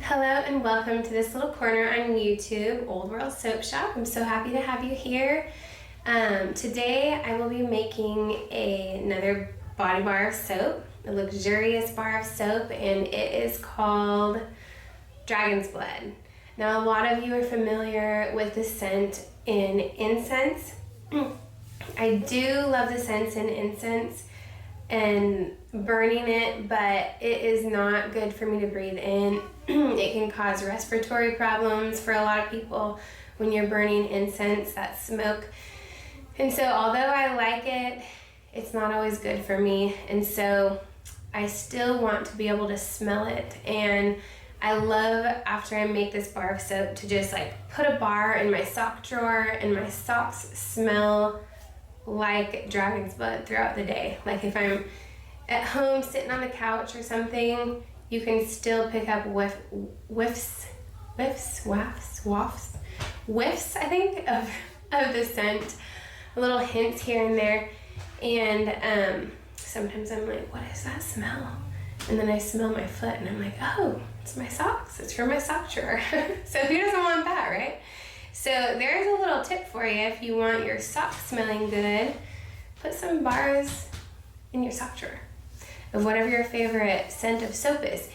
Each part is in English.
Hello and welcome to this little corner on YouTube, Old World Soap Shop. I'm so happy to have you here. Today I will be making another body bar of soap, a luxurious bar of soap, and it is called Dragon's Blood. Now a lot of you are familiar with the scent in incense. I do love the scents in incense and burning it, but it is not good for me to breathe in. It can cause respiratory problems for a lot of people when you're burning incense, that smoke. And so although I like it, it's not always good for me. And so I still want to be able to smell it. And I love, after I make this bar of soap, to just like put a bar in my sock drawer, and my socks smell like dragon's blood throughout the day. Like if I'm at home sitting on the couch or something, you can still pick up whiffs, I think, of the scent, little hints here and there. And sometimes I'm like, what is that smell? And then I smell my foot and I'm like, oh, it's my socks. It's from my sock drawer. So who doesn't want that, right? So there's a little tip for you. If you want your socks smelling good, put some bars in your sock drawer of whatever your favorite scent of soap is.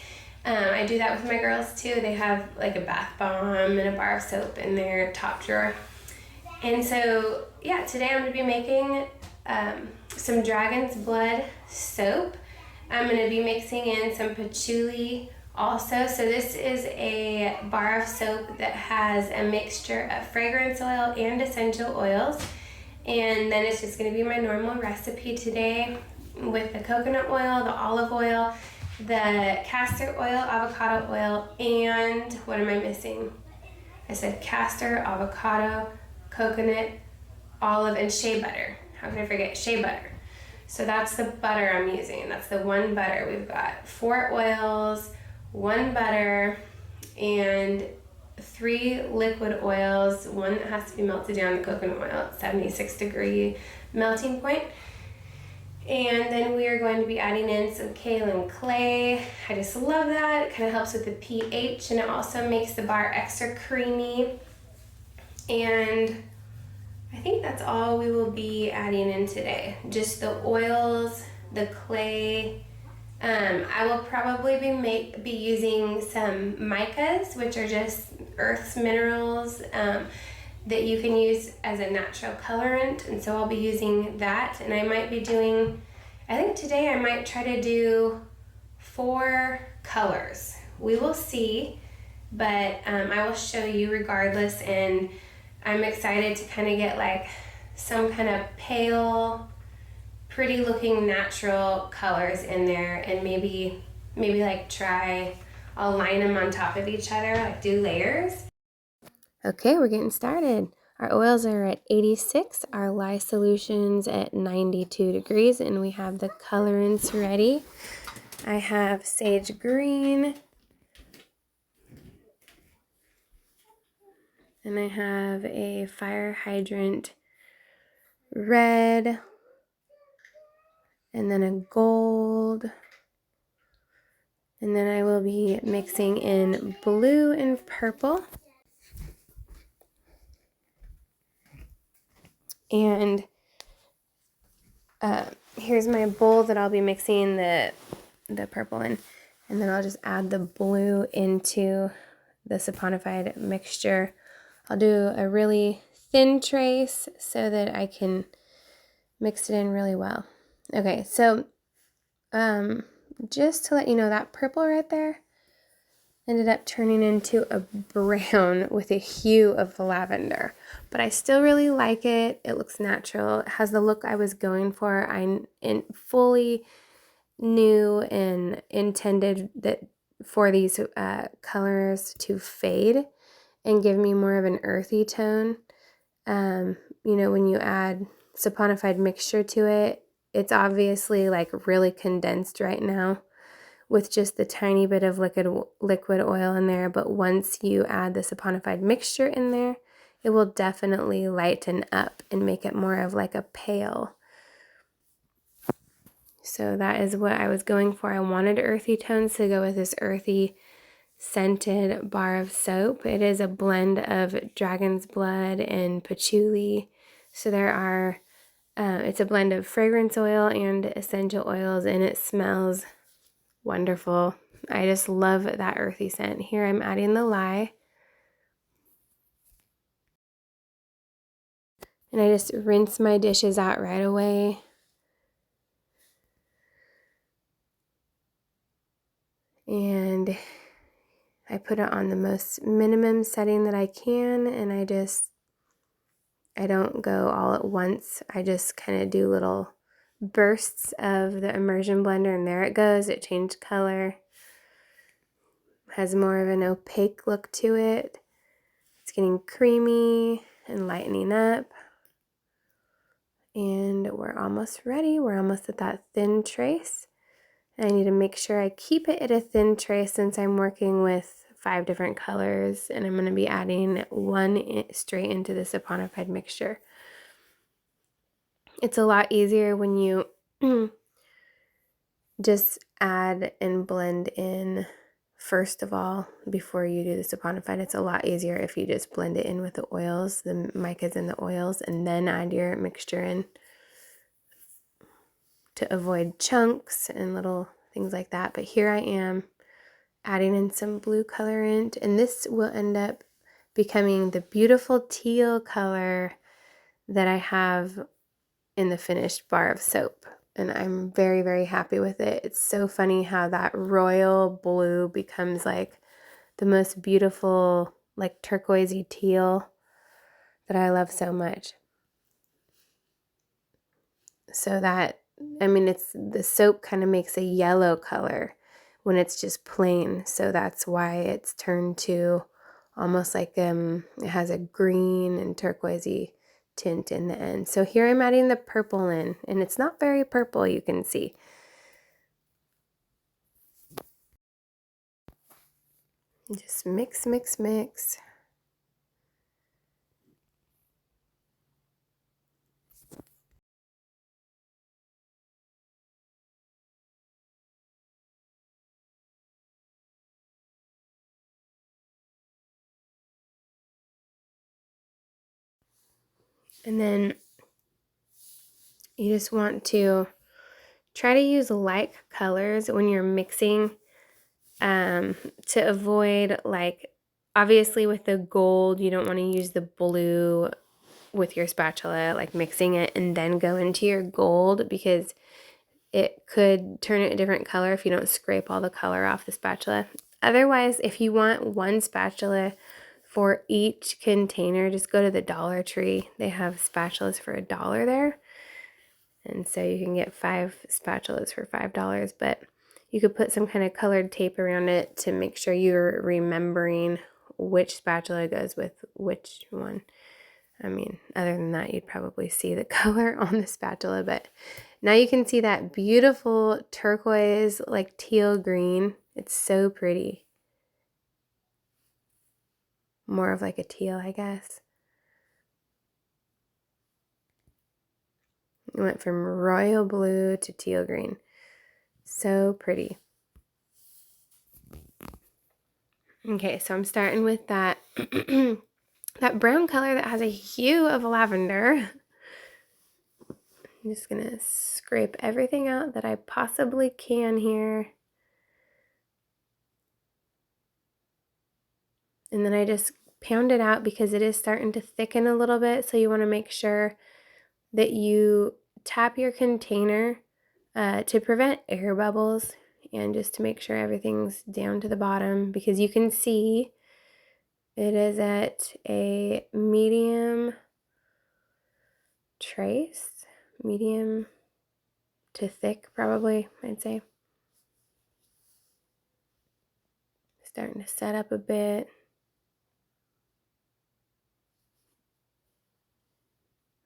I do that with my girls too. They have like a bath bomb and a bar of soap in their top drawer. And so, yeah, today I'm going to be making some Dragon's Blood soap. I'm going to be mixing in some patchouli also. So this is a bar of soap that has a mixture of fragrance oil and essential oils. And then it's just going to be my normal recipe today with the coconut oil, the olive oil, the castor oil, avocado oil, and what am I missing? I said castor, avocado, coconut, olive, and shea butter. How could I forget shea butter? So that's the butter I'm using. That's the one butter. We've got 4 oils, 1 butter, and 3 liquid oils. One that has to be melted down, the coconut oil at 76-degree melting point. And then we are going to be adding in some kaolin clay. I just love that. It kind of helps with the pH, and it also makes the bar extra creamy. And I think that's all we will be adding in today. Just the oils, the clay. I will probably be using some micas, which are just Earth's minerals that you can use as a natural colorant. And so I'll be using that. And I might be doing, I think today I might try to do 4 colors. We will see, but I will show you regardless. And I'm excited to kind of get like some kind of pale, pretty looking natural colors in there, and maybe like I'll line them on top of each other, like do layers. Okay, we're getting started. Our oils are at 86, our lye solutions at 92 degrees, and we have the colorants ready. I have sage green, and I have a fire hydrant red, and then a gold, and then I will be mixing in blue and purple. And here's my bowl that I'll be mixing the purple in, and then I'll just add the blue into the saponified mixture. I'll do a really thin trace so that I can mix it in really well. Okay, so just to let you know, that purple right there ended up turning into a brown with a hue of lavender, but I still really like it. It looks natural. It has the look I was going for. I fully knew and intended that for these colors to fade and give me more of an earthy tone. You know, when you add saponified mixture to it, it's obviously like really condensed right now with just the tiny bit of liquid oil in there, but once you add the saponified mixture in there, it will definitely lighten up and make it more of like a pale. So that is what I was going for. I wanted earthy tones to go with this earthy scented bar of soap. It is a blend of dragon's blood and patchouli. So there are, it's a blend of fragrance oil and essential oils, and it smells wonderful. I just love that earthy scent. Here I'm adding the lye. And I just rinse my dishes out right away. And I put it on the most minimum setting that I can, and I don't go all at once. I just kind of do little bursts of the immersion blender, and there it goes. It changed color. Has more of an opaque look to it. It's getting creamy and lightening up. And we're almost ready. We're almost at that thin trace. I need to make sure I keep it at a thin trace since I'm working with 5 different colors, and I'm going to be adding one straight into the saponified mixture. It's a lot easier when you just add and blend in first of all before you do the saponified. It's a lot easier if you just blend it in with the oils, the micas and the oils, and then add your mixture in to avoid chunks and little things like that. But here I am adding in some blue colorant, and this will end up becoming the beautiful teal color that I have in the finished bar of soap. And I'm very, very happy with it. It's so funny how that royal blue becomes like the most beautiful, like turquoisey teal that I love so much. So that, I mean, it's the soap kind of makes a yellow color when it's just plain. So that's why it's turned to almost like it has a green and turquoisey tint in the end. So here I'm adding the purple in, and it's not very purple, you can see. Just mix, mix, mix. And then you just want to try to use like colors when you're mixing to avoid, like, obviously with the gold, you don't want to use the blue with your spatula, like mixing it and then go into your gold, because it could turn it a different color if you don't scrape all the color off the spatula. Otherwise, if you want one spatula for each container, just go to the Dollar Tree. They have spatulas for $1 there. And so you can get 5 spatulas for $5, but you could put some kind of colored tape around it to make sure you're remembering which spatula goes with which one. I mean, other than that, you'd probably see the color on the spatula, but now you can see that beautiful turquoise, like teal green. It's so pretty. More of like a teal, I guess. It went from royal blue to teal green. So pretty. Okay, so I'm starting with that that brown color that has a hue of lavender. I'm just gonna scrape everything out that I possibly can here. And then I just pound it out because it is starting to thicken a little bit. So you want to make sure that you tap your container to prevent air bubbles and just to make sure everything's down to the bottom, because you can see it is at a medium trace, medium to thick probably, I'd say. Starting to set up a bit.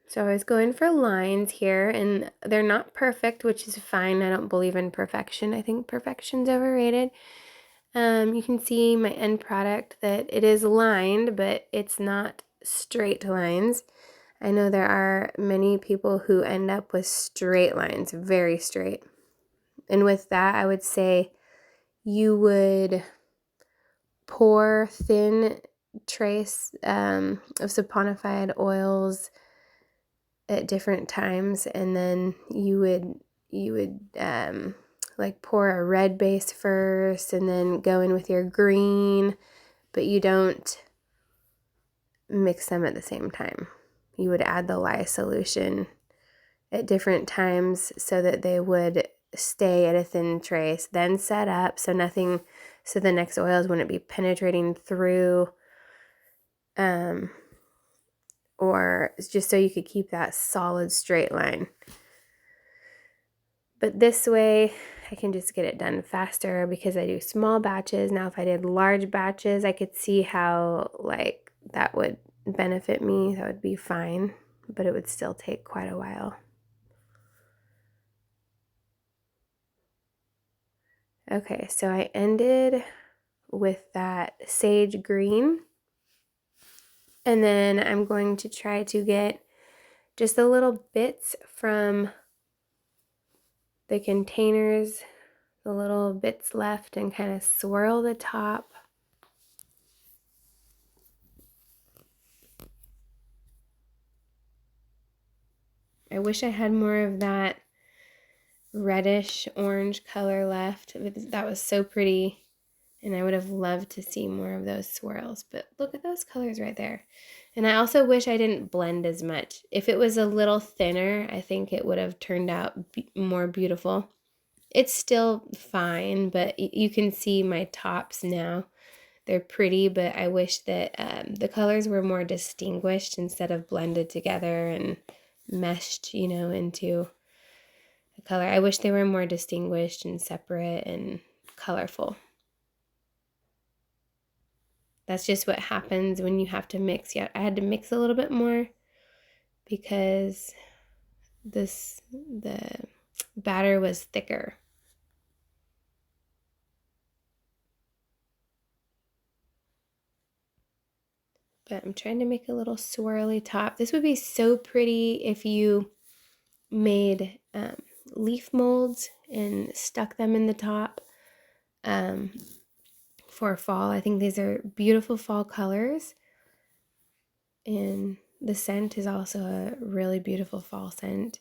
So I was going for lines here, and they're not perfect, which is fine. I don't believe in perfection. I think perfection's overrated. You can see my end product that it is lined, but it's not straight lines. I know there are many people who end up with straight lines, very straight. And with that, I would say you would pour thin trace of saponified oils at different times, and then you would like pour a red base first and then go in with your green, but you don't mix them at the same time. You would add the lye solution at different times so that they would stay at a thin trace, then set up so the next oils wouldn't be penetrating through, or just so you could keep that solid straight line. But this way I can just get it done faster because I do small batches. Now if I did large batches, I could see how like that would benefit me. That would be fine, but it would still take quite a while. Okay, so I ended with that sage green, and then I'm going to try to get just the little bits from the containers, the little bits left, and kind of swirl the top. I wish I had more of that reddish orange color left. That was so pretty, and I would have loved to see more of those swirls, but look at those colors right there. And I also wish I didn't blend as much. If it was a little thinner, I think it would have turned out more beautiful. It's still fine, but you can see my tops now. They're pretty, but I wish that the colors were more distinguished instead of blended together and meshed, into a color. I wish they were more distinguished and separate and colorful. That's just what happens when you have to mix. Yeah, I had to mix a little bit more because the batter was thicker. But I'm trying to make a little swirly top. This would be so pretty if you made leaf molds and stuck them in the top for fall. I think these are beautiful fall colors, and the scent is also a really beautiful fall scent.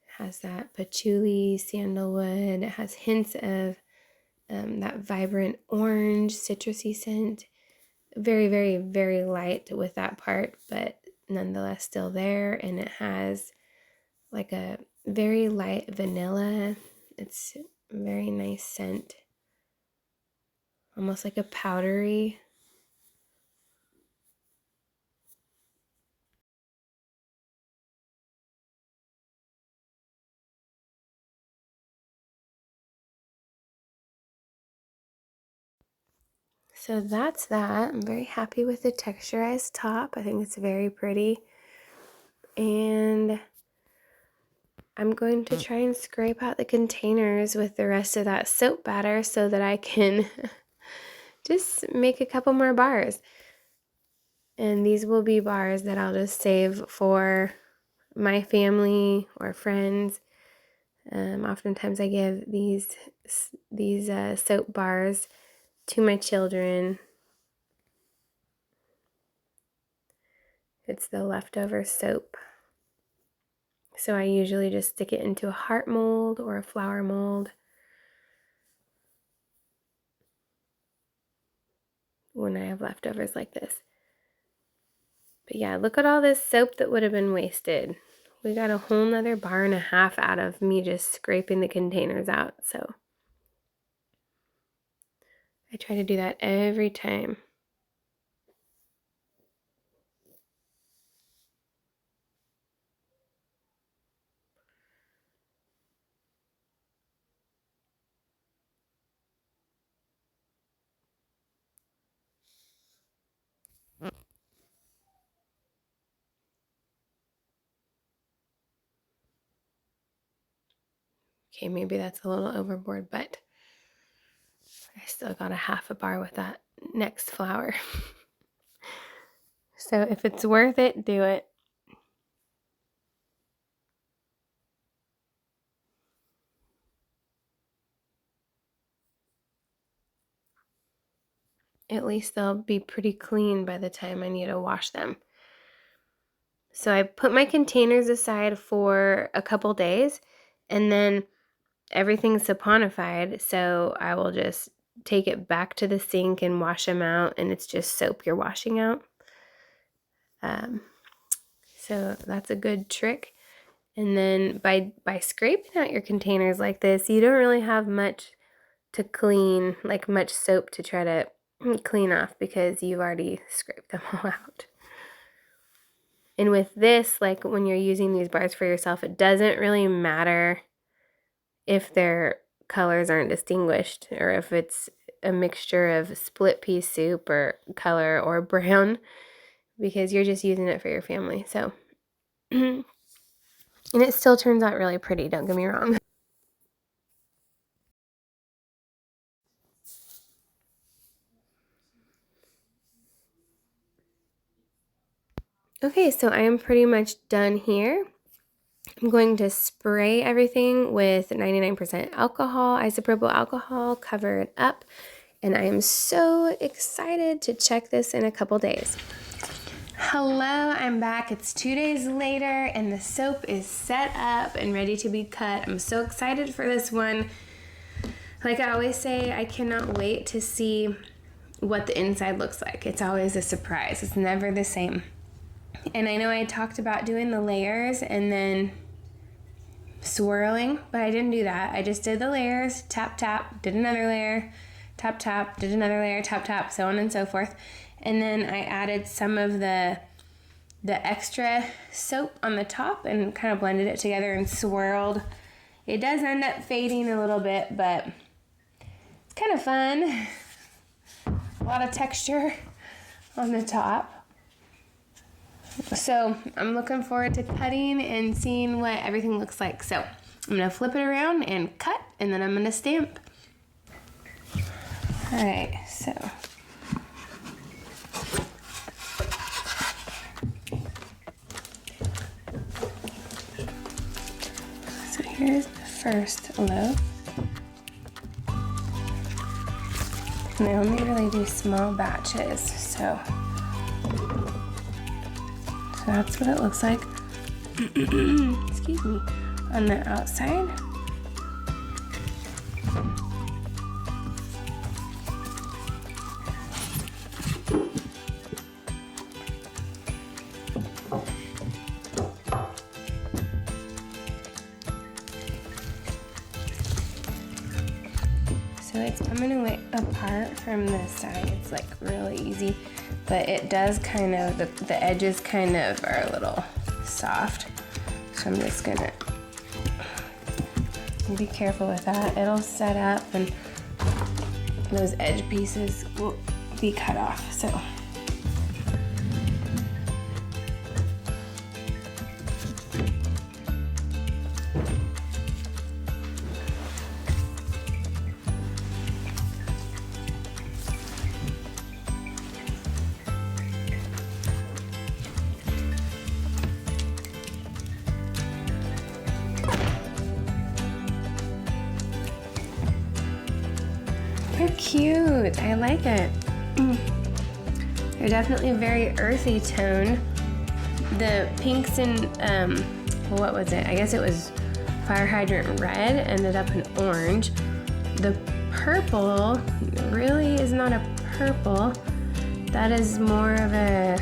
It has that patchouli, sandalwood. It has hints of that vibrant orange citrusy scent. Very, very, very light with that part, but nonetheless still there. And it has like a very light vanilla. It's a very nice scent, almost like a powdery. So that's that. I'm very happy with the texturized top. I think it's very pretty. And I'm going to try and scrape out the containers with the rest of that soap batter so that I can just make a couple more bars. And these will be bars that I'll just save for my family or friends. Oftentimes I give these soap bars to my children. It's the leftover soap. So I usually just stick it into a heart mold or a flower mold when I have leftovers like this. But yeah, look at all this soap that would have been wasted. We got a whole nother bar and a half out of me just scraping the containers out. So I try to do that every time. Okay, maybe that's a little overboard, but I still got a half a bar with that next flower. So if it's worth it, do it. at least they'll be pretty clean by the time I need to wash them. So I put my containers aside for a couple days, and then everything's saponified, so I will just take it back to the sink and wash them out, and it's just soap you're washing out. So that's a good trick. And then by scraping out your containers like this, you don't really have much to clean, like much soap to try to clean off, because you've already scraped them all out. And with this, like when you're using these bars for yourself, it doesn't really matter if their colors aren't distinguished, or if it's a mixture of split pea soup or color or brown, because you're just using it for your family. So, and it still turns out really pretty, don't get me wrong. Okay, so I am pretty much done here. I'm going to spray everything with 99% alcohol, isopropyl alcohol, cover it up, and I am so excited to check this in a couple days. Hello, I'm back. It's 2 days later, and the soap is set up and ready to be cut. I'm so excited for this one. Like I always say, I cannot wait to see what the inside looks like. It's always a surprise. It's never the same. And I know I talked about doing the layers and then swirling, but I didn't do that. I just did the layers, tap, tap, did another layer, tap, tap, did another layer, tap, tap, so on and so forth. And then I added some of the extra soap on the top and kind of blended it together and swirled. It does end up fading a little bit, but it's kind of fun. A lot of texture on the top. So I'm looking forward to cutting and seeing what everything looks like. So I'm going to flip it around and cut, and then I'm going to stamp. All right, so here's the first loaf. And I only really do small batches, so that's what it looks like. Excuse me. On the outside. So it's coming away apart from the sides, like really easy, but it does kind of, the edges kind of are a little soft. So I'm just gonna be careful with that. It'll set up and those edge pieces will be cut off, so. They're cute. I like it. They're definitely very earthy tone. The pinks and, what was it? I guess it was fire hydrant red, ended up in orange. The purple really is not a purple. That is more of a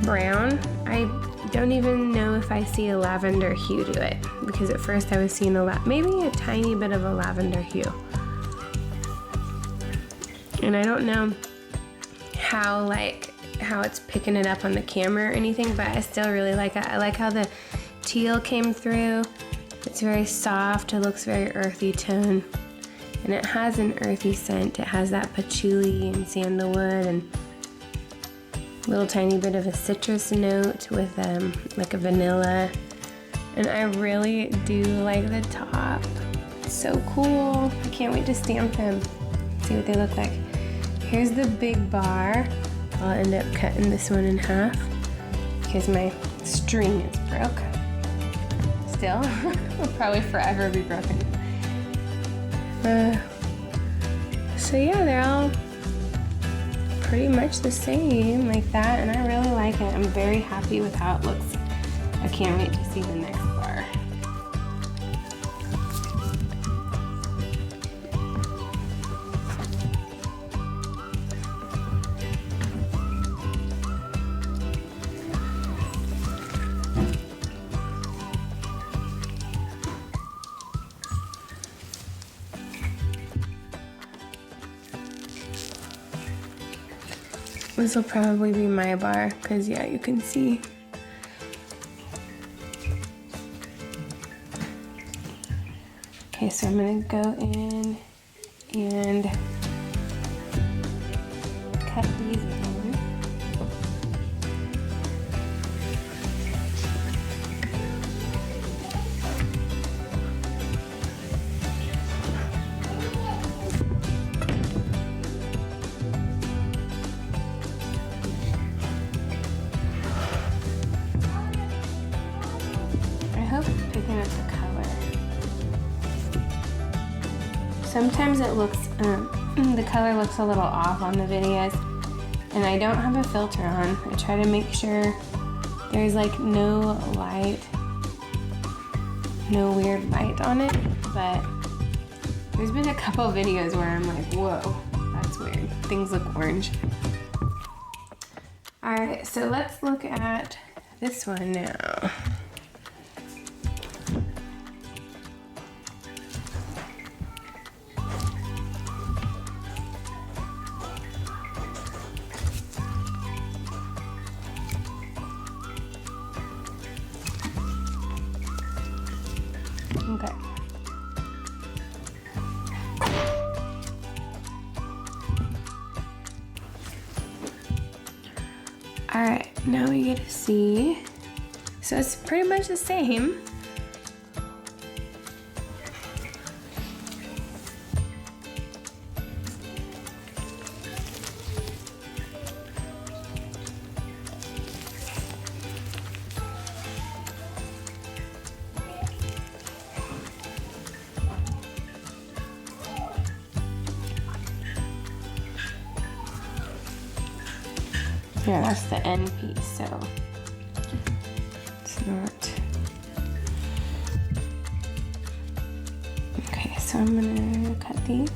brown. I don't even know if I see a lavender hue to it, because at first I was seeing maybe a tiny bit of a lavender hue. And I don't know how it's picking it up on the camera or anything, but I still really like it. I like how the teal came through. It's very soft. It looks very earthy tone. And it has an earthy scent. It has that patchouli and sandalwood and a little tiny bit of a citrus note with like a vanilla. And I really do like the top. It's so cool. I can't wait to stamp them. See what they look like. Here's the big bar. I'll end up cutting this one in half because my string is broke. Still, will probably forever be broken. So yeah, they're all pretty much the same like that, and I really like it. I'm very happy with how it looks. I can't wait to see the next bar. This will probably be my bar, because yeah, you can see. Okay, so I'm gonna go in and cut these in. I hope I'm picking up the color. Sometimes it looks, the color looks a little off on the videos, and I don't have a filter on. I try to make sure there's like no light, no weird light on it, but there's been a couple videos where I'm like, whoa, that's weird. Things look orange. All right, so let's look at this one now. Okay. All right, now we get to see. So it's pretty much the same. Yeah, that's the end piece, so it's not. Okay, so I'm gonna cut these.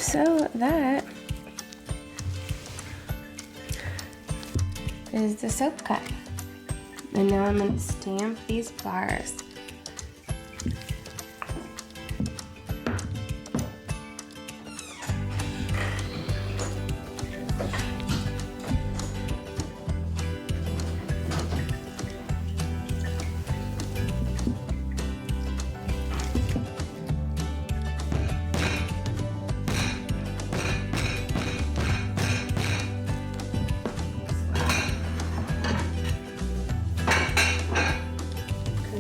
So that is the soap cut. And now I'm going to stamp these bars.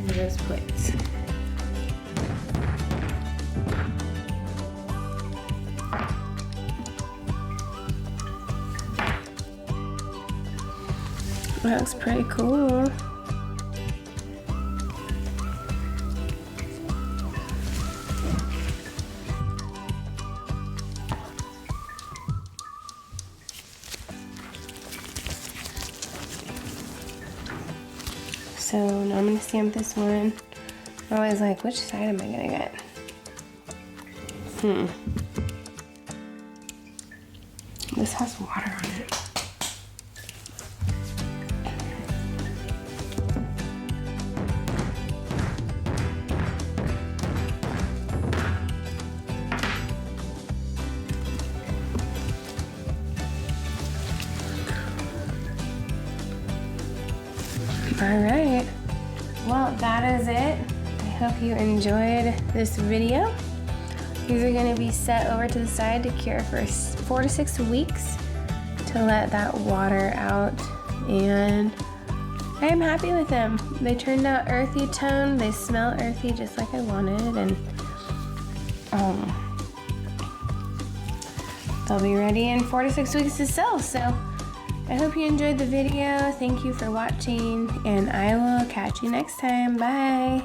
Those plates. That looks pretty cool. So now I'm gonna stamp this one. I'm always like, which side am I gonna get? This has water on it. All right. Well, that is it. I hope you enjoyed this video. These are going to be set over to the side to cure for 4 to 6 weeks to let that water out, and I am happy with them. They turned out earthy tone. They smell earthy just like I wanted, and they'll be ready in 4 to 6 weeks to sell. So I hope you enjoyed the video. Thank you for watching, and I will catch you next time. Bye.